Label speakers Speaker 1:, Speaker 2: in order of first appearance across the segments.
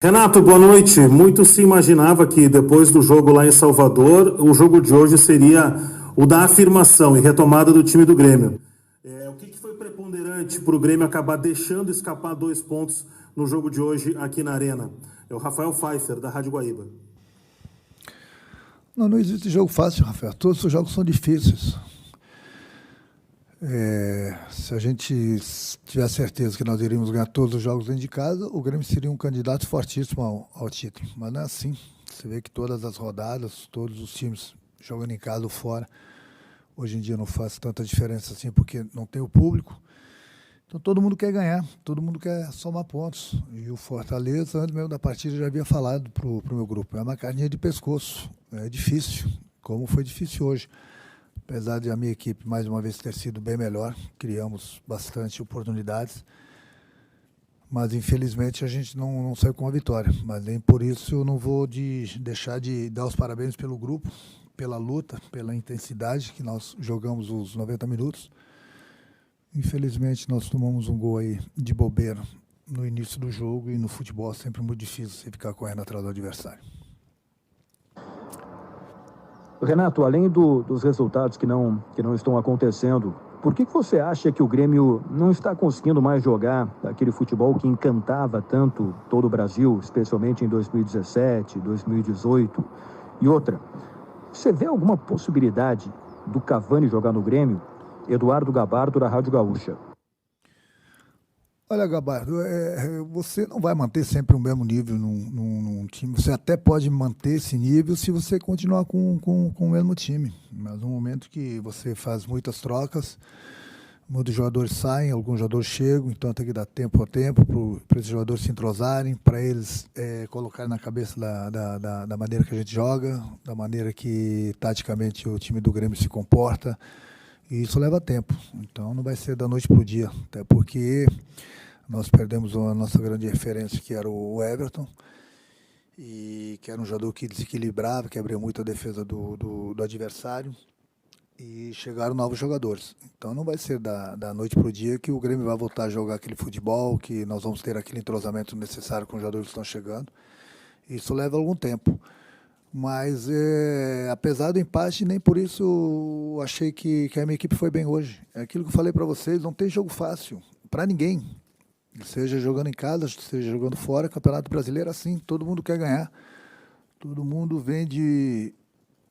Speaker 1: Renato, boa noite. Muito se imaginava que depois do jogo lá em Salvador, o jogo de hoje seria o da afirmação e retomada do time do Grêmio. O que foi preponderante para o Grêmio acabar deixando escapar 2 pontos no jogo de hoje aqui na Arena? É o Rafael Pfeiffer, da Rádio Guaíba.
Speaker 2: Não existe jogo fácil, Rafael. Todos os jogos são difíceis. Se a gente tiver certeza que nós iríamos ganhar todos os jogos dentro de casa, o Grêmio seria um candidato fortíssimo ao título. Mas não é assim. Você vê que todas as rodadas, todos os times jogando em casa ou fora, hoje em dia não faz tanta diferença assim, porque não tem o público. Então todo mundo quer ganhar, todo mundo quer somar pontos. E o Fortaleza, antes mesmo da partida, já havia falado pro meu grupo. É uma carninha de pescoço. É difícil, como foi difícil hoje. Apesar de a minha equipe, mais uma vez, ter sido bem melhor, criamos bastante oportunidades, mas infelizmente a gente não saiu com a vitória. Mas nem por isso eu não vou deixar de dar os parabéns pelo grupo, pela luta, pela intensidade que nós jogamos os 90 minutos. Infelizmente nós tomamos um gol aí de bobeira no início do jogo, e no futebol é sempre muito difícil você ficar correndo atrás do adversário.
Speaker 3: Renato, além dos resultados que não estão acontecendo, por que você acha que o Grêmio não está conseguindo mais jogar aquele futebol que encantava tanto todo o Brasil, especialmente em 2017, 2018? E outra, você vê alguma possibilidade do Cavani jogar no Grêmio? Eduardo Gabardo, da Rádio Gaúcha.
Speaker 2: Olha, Gabardo, você não vai manter sempre o mesmo nível num time. Você até pode manter esse nível se você continuar com o mesmo time. Mas no momento que você faz muitas trocas, muitos jogadores saem, alguns jogadores chegam, então tem que dar tempo ao tempo para esses jogadores se entrosarem, para eles colocarem na cabeça da maneira que a gente joga, da maneira que taticamente o time do Grêmio se comporta. E isso leva tempo, então não vai ser da noite para o dia, até porque nós perdemos a nossa grande referência, que era o Everton, e que era um jogador que desequilibrava, que abria muito a defesa do adversário, e chegaram novos jogadores. Então não vai ser da noite para o dia que o Grêmio vai voltar a jogar aquele futebol, que nós vamos ter aquele entrosamento necessário com os jogadores que estão chegando. Isso leva algum tempo. Mas, apesar do empate, nem por isso achei que a minha equipe foi bem hoje. É aquilo que eu falei para vocês, não tem jogo fácil para ninguém. Seja jogando em casa, seja jogando fora, Campeonato Brasileiro é assim, todo mundo quer ganhar. Todo mundo vende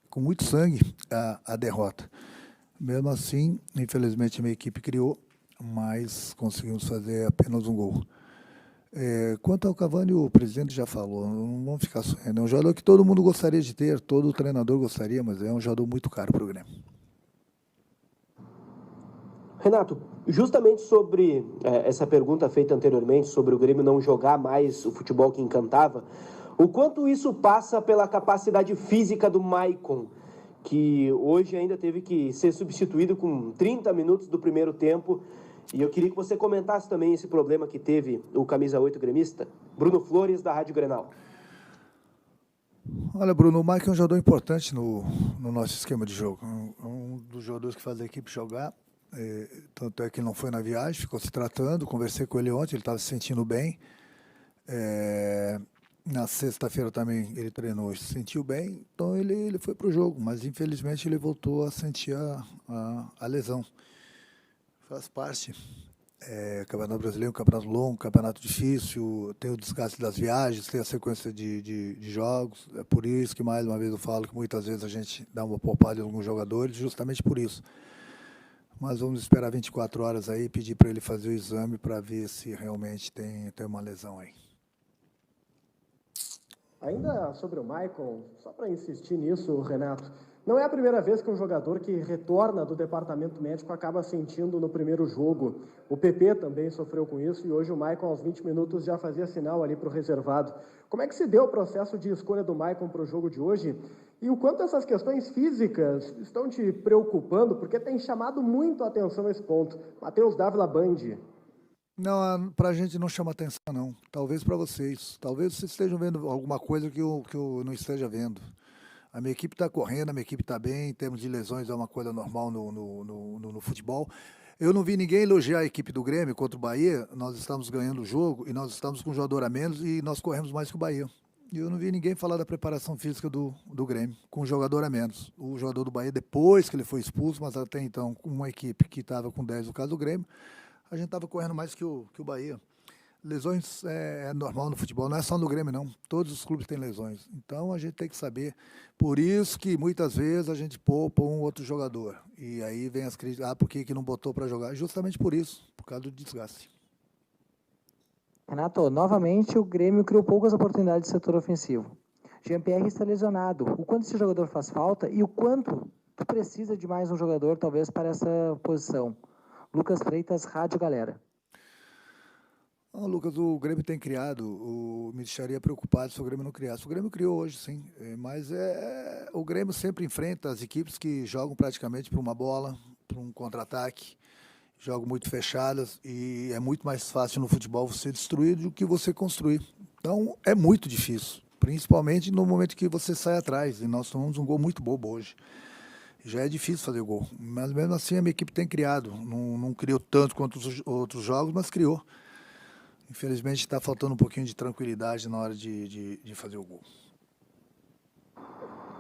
Speaker 2: com muito sangue a derrota. Mesmo assim, infelizmente a minha equipe criou, mas conseguimos fazer apenas um gol. Quanto ao Cavani, o presidente já falou, não vamos ficar sonhando. É um jogador que todo mundo gostaria de ter, todo treinador gostaria, mas é um jogador muito caro para o Grêmio.
Speaker 4: Renato, justamente sobre essa pergunta feita anteriormente, sobre o Grêmio não jogar mais o futebol que encantava, o quanto isso passa pela capacidade física do Maicon, que hoje ainda teve que ser substituído com 30 minutos do primeiro tempo. E eu queria que você comentasse também esse problema que teve o camisa 8 gremista, Bruno Flores, da Rádio Grenal.
Speaker 2: Olha, Bruno, o Maicon é um jogador importante no nosso esquema de jogo. Um dos jogadores que faz a equipe jogar. Tanto é que ele não foi na viagem, ficou se tratando. Conversei com ele ontem, ele estava se sentindo bem. Na sexta-feira também ele treinou e se sentiu bem, então ele foi para o jogo, mas infelizmente ele voltou a sentir a lesão. Faz parte. Campeonato Brasileiro, um campeonato longo, um campeonato difícil, tem o desgaste das viagens, tem a sequência de jogos. É por isso que, mais uma vez, eu falo que muitas vezes a gente dá uma poupada em alguns jogadores, justamente por isso. Mas vamos esperar 24 horas aí e pedir para ele fazer o exame para ver se realmente tem uma lesão aí.
Speaker 5: Ainda sobre o Maicon, só para insistir nisso, Renato, não é a primeira vez que um jogador que retorna do departamento médico acaba sentindo no primeiro jogo. O PP também sofreu com isso e hoje o Maicon, aos 20 minutos, já fazia sinal ali para o reservado. Como é que se deu o processo de escolha do Maicon para o jogo de hoje? E o quanto essas questões físicas estão te preocupando? Porque tem chamado muito a atenção esse ponto. Matheus Dávila, Band.
Speaker 2: Não, pra gente não chama atenção, não. Talvez para vocês. Talvez vocês estejam vendo alguma coisa que eu não esteja vendo. A minha equipe está correndo, a minha equipe está bem, em termos de lesões é uma coisa normal no futebol. Eu não vi ninguém elogiar a equipe do Grêmio contra o Bahia. Nós estamos ganhando o jogo e nós estamos com um jogador a menos e nós corremos mais que o Bahia. E eu não vi ninguém falar da preparação física do Grêmio, com um jogador a menos. O jogador do Bahia, depois que ele foi expulso, mas até então, com uma equipe que estava com 10 no caso do Grêmio, a gente estava correndo mais que o Bahia. Lesões é normal no futebol, não é só no Grêmio, não. Todos os clubes têm lesões. Então a gente tem que saber. Por isso que muitas vezes a gente poupa um outro jogador. E aí vem as críticas, por que não botou para jogar? Justamente por isso, por causa do desgaste.
Speaker 6: Renato, novamente o Grêmio criou poucas oportunidades de setor ofensivo. Jean-Pierre está lesionado. O quanto esse jogador faz falta e o quanto tu precisa de mais um jogador, talvez, para essa posição? Lucas Freitas, Rádio Galera.
Speaker 2: Lucas, o Grêmio tem criado, me deixaria preocupado se o Grêmio não criasse. O Grêmio criou hoje, sim, mas o Grêmio sempre enfrenta as equipes que jogam praticamente por uma bola, por um contra-ataque, jogam muito fechadas e é muito mais fácil no futebol você destruir do que você construir. Então é muito difícil, principalmente no momento que você sai atrás, e nós tomamos um gol muito bobo hoje. Já é difícil fazer gol, mas mesmo assim a minha equipe tem criado, não criou tanto quanto os outros jogos, mas criou. Infelizmente está faltando um pouquinho de tranquilidade na hora de fazer o gol.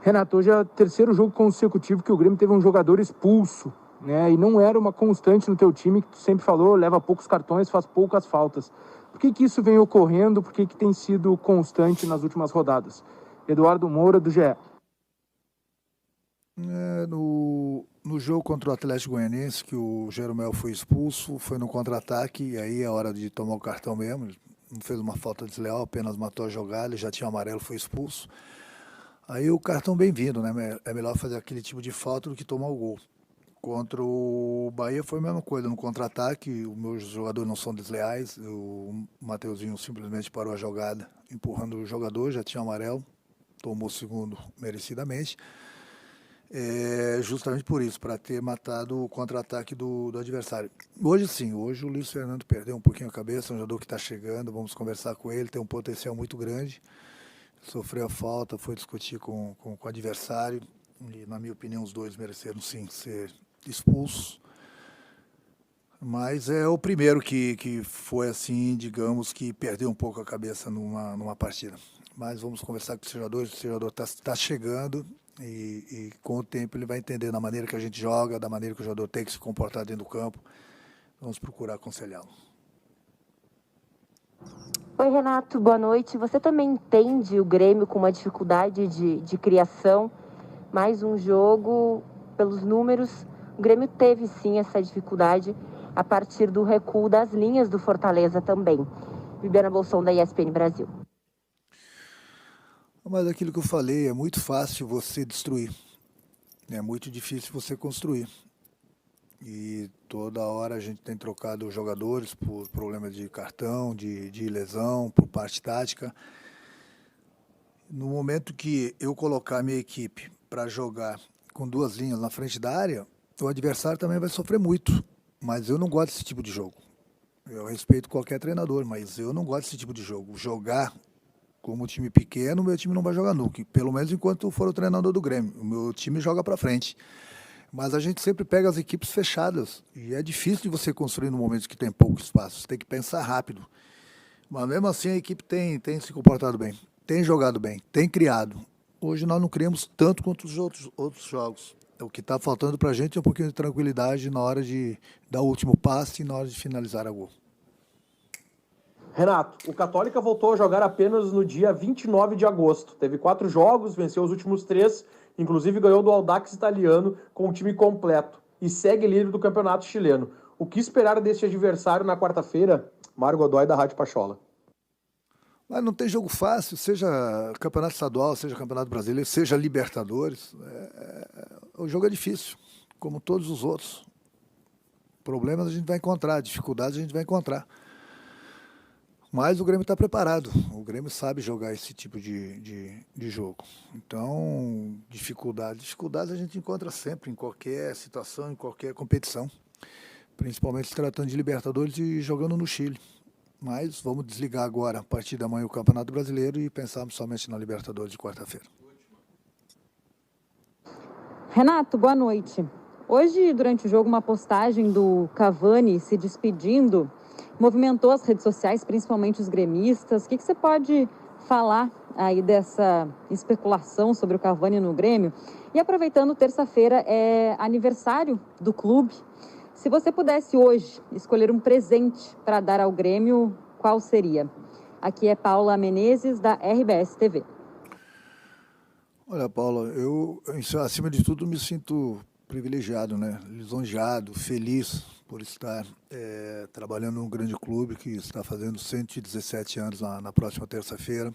Speaker 7: Renato, hoje é o terceiro jogo consecutivo que o Grêmio teve um jogador expulso, né? E não era uma constante no teu time, que tu sempre falou, leva poucos cartões, faz poucas faltas. Por que isso vem ocorrendo? Por que tem sido constante nas últimas rodadas? Eduardo Moura, do GE.
Speaker 2: No jogo contra o Atlético Goianiense, que o Jeromel foi expulso, foi no contra-ataque, e aí é hora de tomar o cartão mesmo. Ele não fez uma falta desleal, apenas matou a jogada, ele já tinha amarelo, foi expulso. Aí o cartão bem-vindo, né? É melhor fazer aquele tipo de falta do que tomar o gol. Contra o Bahia foi a mesma coisa, no contra-ataque, os meus jogadores não são desleais, o Mateuzinho simplesmente parou a jogada, empurrando o jogador, já tinha amarelo, tomou o segundo merecidamente. Justamente por isso, para ter matado o contra-ataque do adversário. Hoje sim, hoje o Luiz Fernando perdeu um pouquinho a cabeça, um jogador que está chegando, vamos conversar com ele, tem um potencial muito grande, sofreu a falta, foi discutir com o adversário, e na minha opinião os dois mereceram sim ser expulsos, mas é o primeiro que foi assim, digamos, que perdeu um pouco a cabeça numa partida. Mas vamos conversar com o jogador está chegando, e com o tempo ele vai entender da maneira que a gente joga, da maneira que o jogador tem que se comportar dentro do campo. Vamos procurar aconselhá-lo.
Speaker 8: Oi, Renato, boa noite. Você também entende o Grêmio com uma dificuldade de criação? Mais um jogo, pelos números, o Grêmio teve sim essa dificuldade a partir do recuo das linhas do Fortaleza também. Bibiana Bolson, da ESPN Brasil.
Speaker 2: Mas aquilo que eu falei, é muito fácil você destruir, é muito difícil você construir. E toda hora a gente tem trocado jogadores por problema de cartão, de lesão, por parte tática. No momento que eu colocar a minha equipe para jogar com duas linhas na frente da área, o adversário também vai sofrer muito. Mas eu não gosto desse tipo de jogo. Eu respeito qualquer treinador, mas eu não gosto desse tipo de jogo. Jogar como time pequeno, o meu time não vai jogar nunca. Pelo menos enquanto for o treinador do Grêmio. O meu time joga para frente. Mas a gente sempre pega as equipes fechadas. E é difícil de você construir no momento que tem pouco espaço. Você tem que pensar rápido. Mas mesmo assim a equipe tem se comportado bem. Tem jogado bem. Tem criado. Hoje nós não criamos tanto quanto os outros jogos. O que está faltando para a gente é um pouquinho de tranquilidade na hora de dar o último passe e na hora de finalizar a gol.
Speaker 4: Renato, o Católica voltou a jogar apenas no dia 29 de agosto. Teve 4 jogos, venceu os últimos 3, inclusive ganhou do Audax italiano com o time completo e segue líder do campeonato chileno. O que esperar deste adversário na quarta-feira? Mário Godoy, da Rádio Pachola.
Speaker 2: Mas não tem jogo fácil, seja campeonato estadual, seja campeonato brasileiro, seja Libertadores. O jogo é difícil, como todos os outros. Problemas a gente vai encontrar, dificuldades a gente vai encontrar. Mas o Grêmio está preparado, o Grêmio sabe jogar esse tipo de jogo. Então, dificuldades a gente encontra sempre, em qualquer situação, em qualquer competição. Principalmente se tratando de Libertadores e jogando no Chile. Mas vamos desligar agora, a partir da manhã, o Campeonato Brasileiro e pensarmos somente na Libertadores de quarta-feira.
Speaker 9: Renato, boa noite. Hoje, durante o jogo, uma postagem do Cavani se despedindo movimentou as redes sociais, principalmente os gremistas. O que você pode falar aí dessa especulação sobre o Cavani no Grêmio? E aproveitando, terça-feira é aniversário do clube. Se você pudesse hoje escolher um presente para dar ao Grêmio, qual seria? Aqui é Paula Menezes, da RBS TV.
Speaker 2: Olha, Paula, eu, acima de tudo, me sinto privilegiado, né? Lisonjeado, feliz por estar trabalhando num grande clube que está fazendo 117 anos na próxima terça-feira.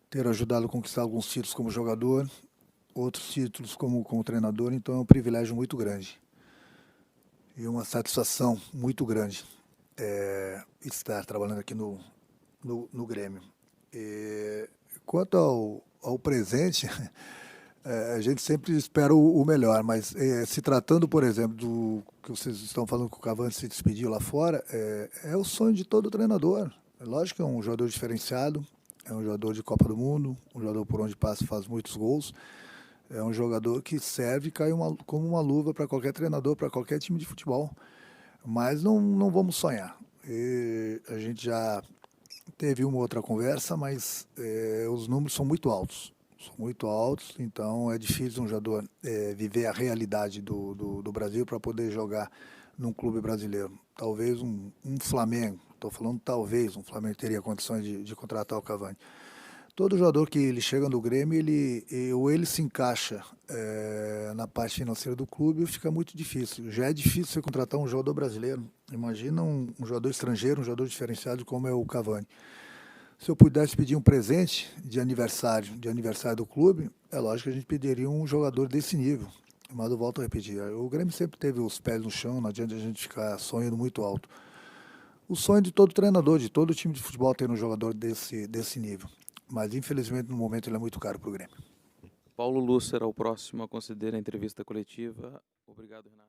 Speaker 2: Ter ajudado a conquistar alguns títulos como jogador, outros títulos como treinador, então é um privilégio muito grande. E uma satisfação muito grande estar trabalhando aqui no Grêmio. Quanto ao presente, a gente sempre espera o melhor, mas se tratando, por exemplo, do que vocês estão falando que o Cavani se despediu lá fora, é o sonho de todo treinador. É lógico que é um jogador diferenciado, é um jogador de Copa do Mundo, um jogador por onde passa faz muitos gols, é um jogador que serve e cai como uma luva para qualquer treinador, para qualquer time de futebol. Mas não vamos sonhar. A gente já teve uma outra conversa, mas os números são muito altos. Então é difícil um jogador viver a realidade do Brasil para poder jogar num clube brasileiro. Talvez um Flamengo, estou falando talvez, um Flamengo teria condições de contratar o Cavani. Todo jogador que ele chega no Grêmio, ele se encaixa na parte financeira do clube e fica muito difícil. Já é difícil você contratar um jogador brasileiro. Imagina um jogador estrangeiro, um jogador diferenciado como é o Cavani. Se eu pudesse pedir um presente de aniversário do clube, é lógico que a gente pediria um jogador desse nível. Mas eu volto a repetir, o Grêmio sempre teve os pés no chão, não adianta a gente ficar sonhando muito alto. O sonho de todo treinador, de todo time de futebol, ter um jogador desse nível. Mas, infelizmente, no momento ele é muito caro para o Grêmio.
Speaker 10: Paulo Lúcio será o próximo a conceder a entrevista coletiva. Obrigado, Renato.